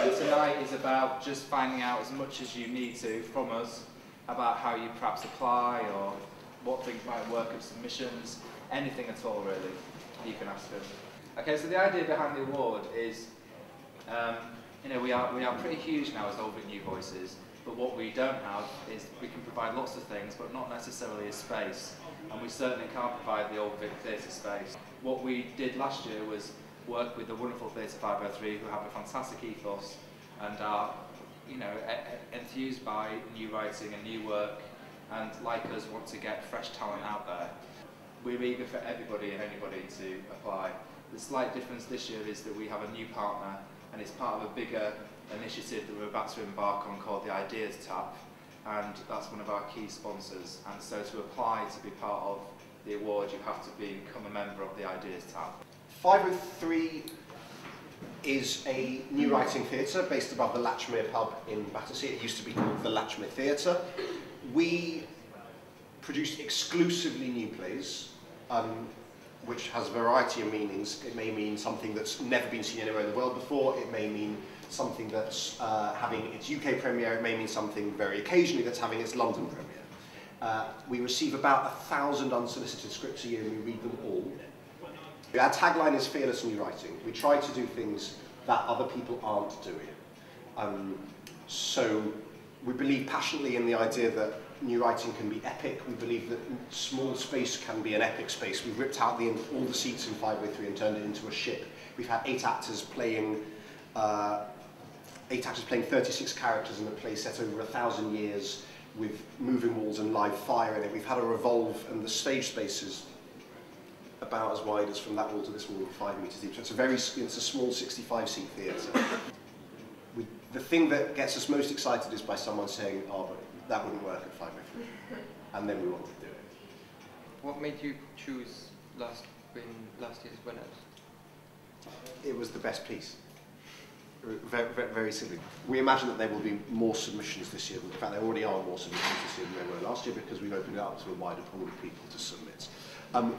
And tonight is about just finding out as much as you need to from us about how you perhaps apply or what things might work at submissions, anything at all really, you can ask us. Okay, so the idea behind the award is, you know, we are pretty huge now as Old Vic New Voices, but what we don't have is we can provide lots of things, but not necessarily a space. And we certainly can't provide the Old Vic theatre space. What we did last year was work with the wonderful Theatre503, who have a fantastic ethos and are, you know, enthused by new writing and new work, and like us want to get fresh talent out there. We're eager for everybody and anybody to apply. The slight difference this year is that we have a new partner, and it's part of a bigger initiative that we're about to embark on called the Ideas Tap, and that's one of our key sponsors. And so to apply to be part of the award, you have to become a member of the Ideas Tap. 503 is a new writing theatre based above the Latchmere pub in Battersea. It used to be called the Latchmere Theatre. We produced exclusively new plays, which has a variety of meanings. It may mean something that's never been seen anywhere in the world before. It may mean something that's having its UK premiere. It may mean something very occasionally that's having its London premiere. We receive about 1,000 unsolicited scripts a year and we read them all. Our tagline is fearless new writing. We try to do things that other people aren't doing. So we believe passionately in the idea that new writing can be epic. We believe that small space can be an epic space. We've ripped out all the seats in 503 and turned it into a ship. We've had 8 actors playing 36 characters in a play set over 1,000 years with moving walls and live fire in it. We've had a revolve, and the stage space is about as wide as from that wall to this wall, 5 metres deep. So it's a small 65-seat theatre. The thing that gets us most excited is by someone saying, "Oh, but that wouldn't work at 503," and then we want to do it. What made you choose last year's winners? It was the best piece. Very, very, very simply. We imagine that there will be more submissions this year. In fact, there already are more submissions this year than there were last year because we've opened it up to a wider pool of people to submit.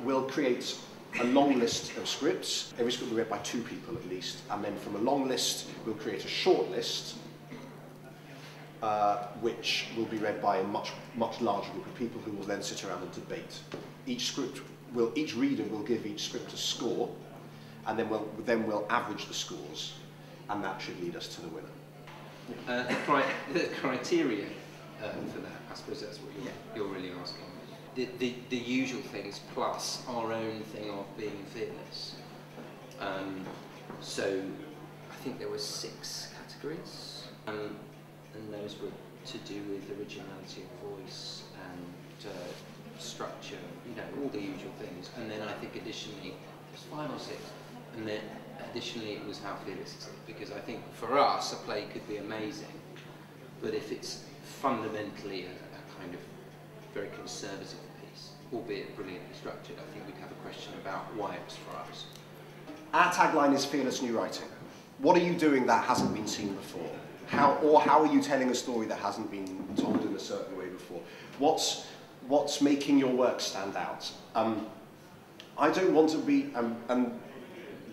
We'll create a long list of scripts. Every script will be read by 2 people at least, and then from a long list we'll create a short list which will be read by a much larger group of people who will then sit around and debate. Each reader will give each script a score, and then we'll average the scores, and that should lead us to the winner. The criteria for that, I suppose that's what you're really asking. The usual things plus our own thing of being fearless. So I think there were 6 categories, and those were to do with originality of voice and structure, you know, all the usual things. And then I think additionally, there's 5 or 6, and then additionally it was how fearless is it, because I think for us a play could be amazing, but if it's fundamentally a kind of very conservative piece, albeit brilliantly structured, I think we'd have a question about why it's for us. Our tagline is fearless new writing. What are you doing that hasn't been seen before? How are you telling a story that hasn't been told in a certain way before? What's making your work stand out? I don't want to be, and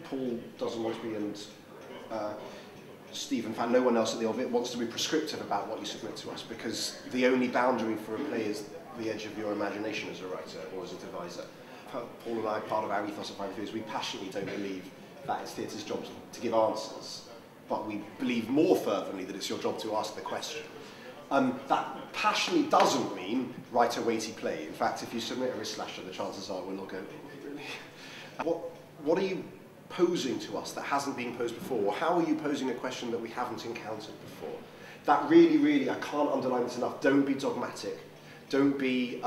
Paul doesn't want to be, and Steve, in fact no one else at the Old Vic wants to be prescriptive about what you submit to us, because the only boundary for a play is the edge of your imagination as a writer or as a deviser. Paul and I, part of our ethos of 503 is we passionately don't believe that it's theatre's job to give answers, but we believe more fervently that it's your job to ask the question. That passionately doesn't mean write a weighty play. In fact, if you submit a wrist slasher, the chances are we'll all go, oh, really? What are you posing to us that hasn't been posed before? Or how are you posing a question that we haven't encountered before? That really, I can't underline this enough. Don't be dogmatic. Don't be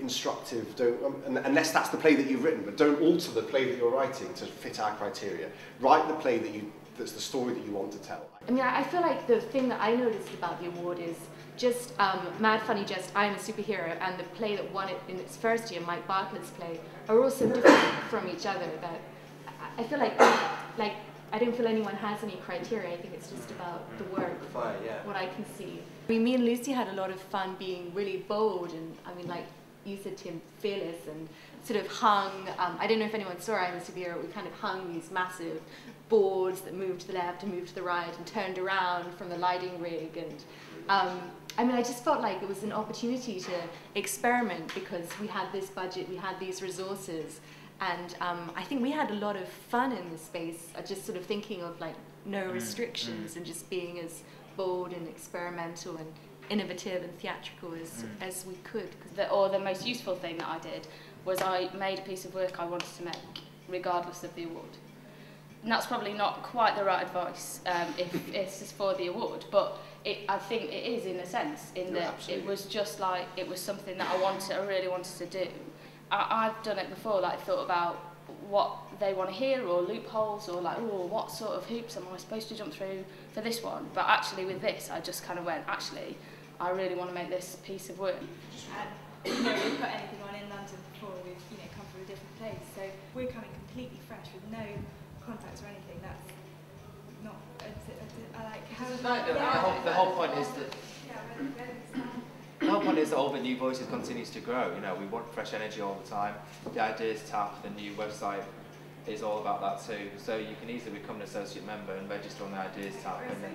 instructive. Unless that's the play that you've written, but don't alter the play that you're writing to fit our criteria. Write the play that's the story that you want to tell. I mean, I feel like the thing that I noticed about the award is just Mad Funny Jest, I Am a Superhero, and the play that won it in its first year, Mike Bartlett's play, are all so different from each other that I feel like I don't feel anyone has any criteria. I think it's just about the work, what I can see. I mean, me and Lucy had a lot of fun being really bold, and I mean, like you said, Tim, fearless, and sort of hung, I don't know if anyone saw I'm a Superhero, we kind of hung these massive boards that moved to the left and moved to the right and turned around from the lighting rig. And I mean, I just felt like it was an opportunity to experiment because we had this budget, we had these resources, and I think we had a lot of fun in this space, just sort of thinking of like no restrictions and just being as bold and experimental and innovative and theatrical as we could. Or the most useful thing that I did was I made a piece of work I wanted to make, regardless of the award. And that's probably not quite the right advice if it's just for the award, but I think it is in a sense, in that it was just like, it was something that I really wanted to do. I've done it before, like thought about what they want to hear, or loopholes, or like, oh, what sort of hoops am I supposed to jump through for this one? But actually with this, I just kind of went, actually, I really want to make this piece of work. You know, we've put anything on in London before, we've come from a different place, so we're coming completely fresh with no contacts or anything. That's not. I like how. The whole point is that. The whole point is that all the new voices continues to grow. You know, we want fresh energy all the time. The Ideas tab, the new website, is all about that too. So you can easily become an associate member and register on the Ideas tab. And then,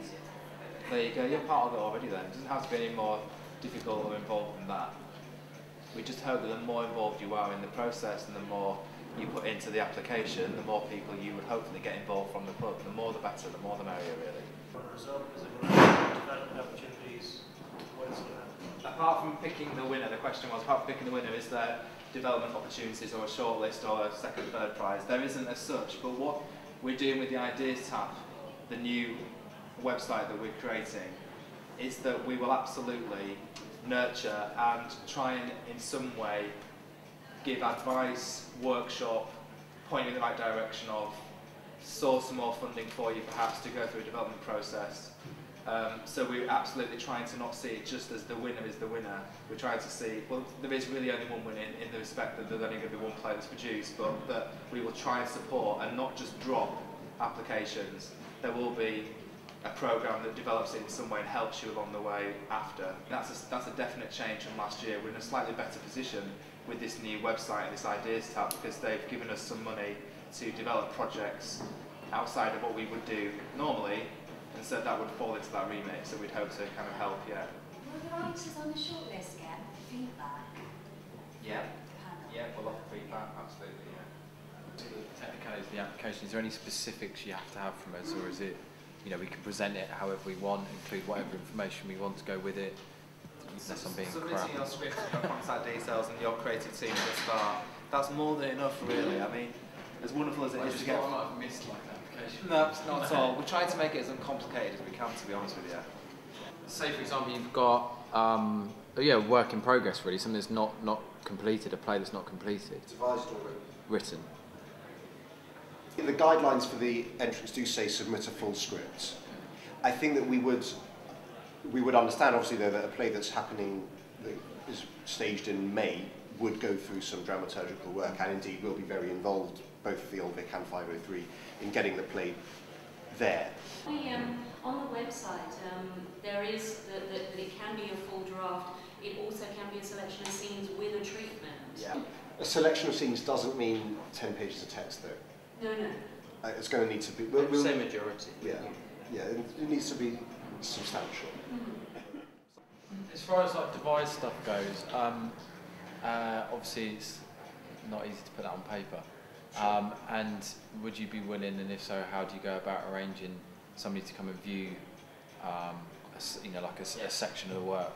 there you go. You're part of it already. Then it doesn't have to be any more difficult or involved than that. We just hope that the more involved you are in the process and the more you put into the application, the more people you would hopefully get involved from the club. The more the better, the more the merrier, really. Result, is it going to be development opportunities? What is going to happen? Apart from picking the winner, the question was, apart from picking the winner, is there development opportunities or a shortlist or a second, third prize? There isn't as such, but what we're doing with the Ideas tab, the new website that we're creating, is that we will absolutely nurture and try and in some way give advice, workshop, point you in the right direction of, source some more funding for you perhaps to go through a development process. So we're absolutely trying to not see it just as the winner is the winner. We're trying to see, well, there is really only one winner in the respect that there's only going to be one play that's produced, but that we will try and support and not just drop applications. There will be a programme that develops it in some way and helps you along the way after. That's a definite change from last year. We're in a slightly better position with this new website and this Ideas tab because they've given us some money to develop projects outside of what we would do normally, and so that would fall into that remit, so we'd hope to kind of help, yeah. Will the writers on the shortlist get feedback? Yeah, yeah, we'll offer feedback, absolutely, yeah. To the technicalities of the application, is there any specifics you have to have from us, or is it, we can present it however we want, include whatever information we want to go with it, unless I'm being crap? Submitting your script and your contact details and your creative team at the start, that's more than enough, really. I mean, as wonderful as it is to get... I might have missed like an application. No, not at all. We're trying to make it as uncomplicated as we can, to be honest with you. Say, for example, you've got work in progress, really, something that's not completed, a play that's not completed. Devised or Written. The guidelines for the entrance do say submit a full script. I think that we would understand, obviously, though, that a play that's happening, that is staged in May, would go through some dramaturgical work, and indeed will be very involved, both the Old Vic and 503, in getting the play there. On the website, there is that it can be a full draft. It also can be a selection of scenes with a treatment. Yeah. A selection of scenes doesn't mean 10 pages of text, though. No. It's going to need to be... We'll say majority. Yeah, it needs to be substantial. As far as like devised stuff goes, obviously it's not easy to put that on paper. And would you be willing, and if so, how do you go about arranging somebody to come and view, a section of the work?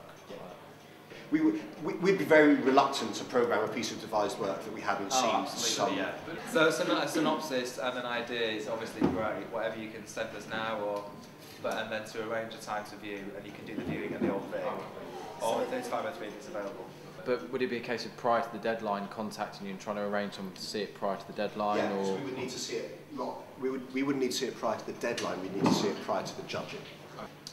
We'd be very reluctant to programme a piece of devised work that we haven't seen. Absolutely, yeah. So a synopsis and an idea is obviously great. Whatever you can send us now, and then to arrange a time to view, and you can do the viewing at the Old Vic, or at Theatre503 if it's available. But would it be a case of prior to the deadline contacting you and trying to arrange someone to see it prior to the deadline? Yeah, or? so we would need to see it. We wouldn't need to see it prior to the deadline. We'd need to see it prior to the judging.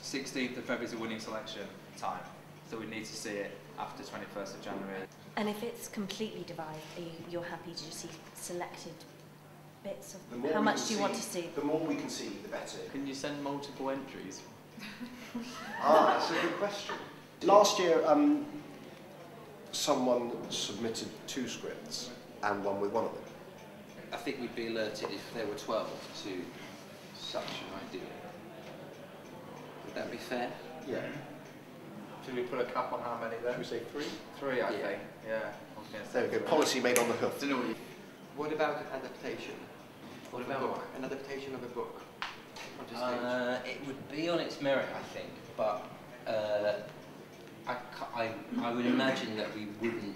16th of February is the winning selection time, so we need to see it after 21st of January. And if it's completely devised, you're happy to just see selected bits of how much do you want to see? The more we can see, the better. Can you send multiple entries? That's a good question. Last year, someone submitted 2 scripts, and one with one of them. I think we'd be alerted if there were 12 to such an idea. Would that be fair? Yeah. Should we put a cap on how many then? Should we say 3? 3, I Yeah. think. Yeah. I was gonna say There we go. 3. Policy made on the hoof. What about adaptation? What about book? what? An adaptation of a book onto stage? It would be on its merit, I think, but I would imagine that we wouldn't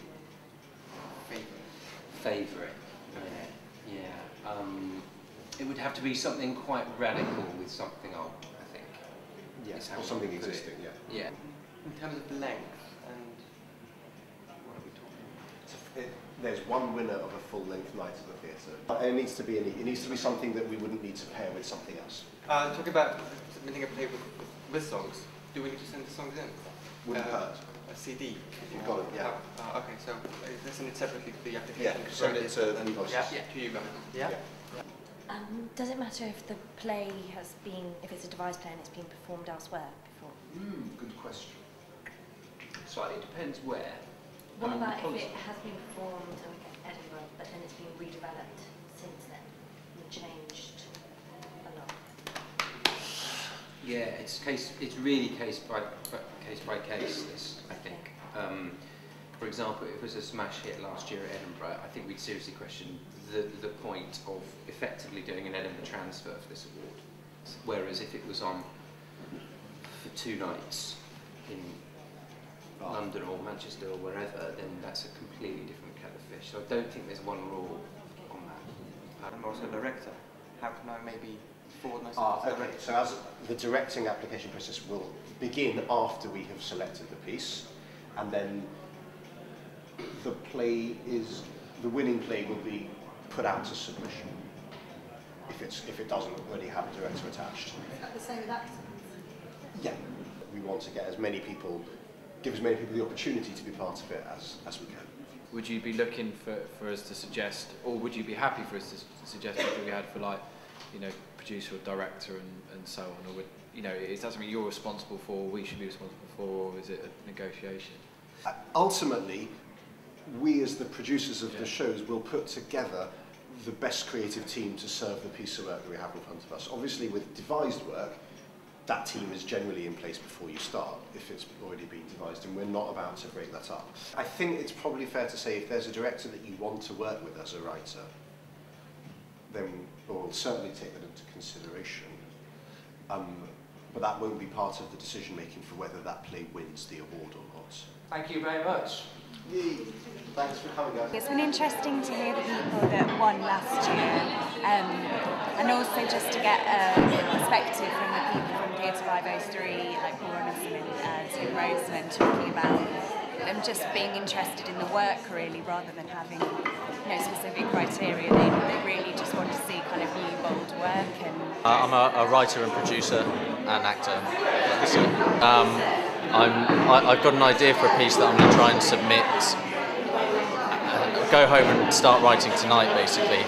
favour it. Yeah. It would have to be something quite radical with something old, I think. Yes, Is how or we something put it. existing, yeah. Yeah. In terms of length and what are we talking There's one winner of a full-length night at the theatre. It needs to be something that we wouldn't need to pair with something else. Talking about submitting a play with songs, do we need to send the songs in? Wouldn't hurt. A CD? If you've got it, yeah. Okay, so send it separately to the Yeah, application. send it to the invoices. Yeah, to you guys. Yeah? Does it matter if the play has been, if it's a devised play and it's been performed elsewhere before? Good question. Slightly depends where. What about if it has been performed in Edinburgh, but then it's been redeveloped since then and changed a lot? Yeah, it's really case by case. This, I think. For example, if it was a smash hit last year at Edinburgh, I think we'd seriously question the point of effectively doing an Edinburgh transfer for this award. Whereas if it was on for 2 nights in London or Manchester or wherever, then that's a completely different kettle of fish. So I don't think there's one rule on that. I'm also a director. How can I maybe forward myself to the Okay, director? so as the directing application process will begin after we have selected the piece, and then the winning play will be put out to submission if it doesn't already have a director attached. Is that the same with actors? Yeah, we want to get as many people, give as many people the opportunity to be part of it as we can. Would you be looking for us to suggest, or would you be happy for us to suggest what we had for, like, you know, producer or director and so on, or would, you know, is that something you're responsible for, we should be responsible for, or is it a negotiation? Ultimately, we as the producers of the shows will put together the best creative team to serve the piece of work that we have in front of us. Obviously, with devised work, that team is generally in place before you start, if it's already been devised, and we're not about to break that up. I think it's probably fair to say if there's a director that you want to work with as a writer, then we'll certainly take that into consideration. But that won't be part of the decision making for whether that play wins the award or not. Thank you very much. Yay. Thanks for coming, guys. It's been interesting to hear the people that won last year, and also just to get a perspective from the people from Theatre503, like Paul Robinson and Tim Roseman, talking about them just being interested in the work, really, rather than having specific criteria. They really just want to see kind of new, bold work. And I'm a writer and producer and actor. So, I've got an idea for a piece that I'm going to try and submit. Go home and start writing tonight, basically.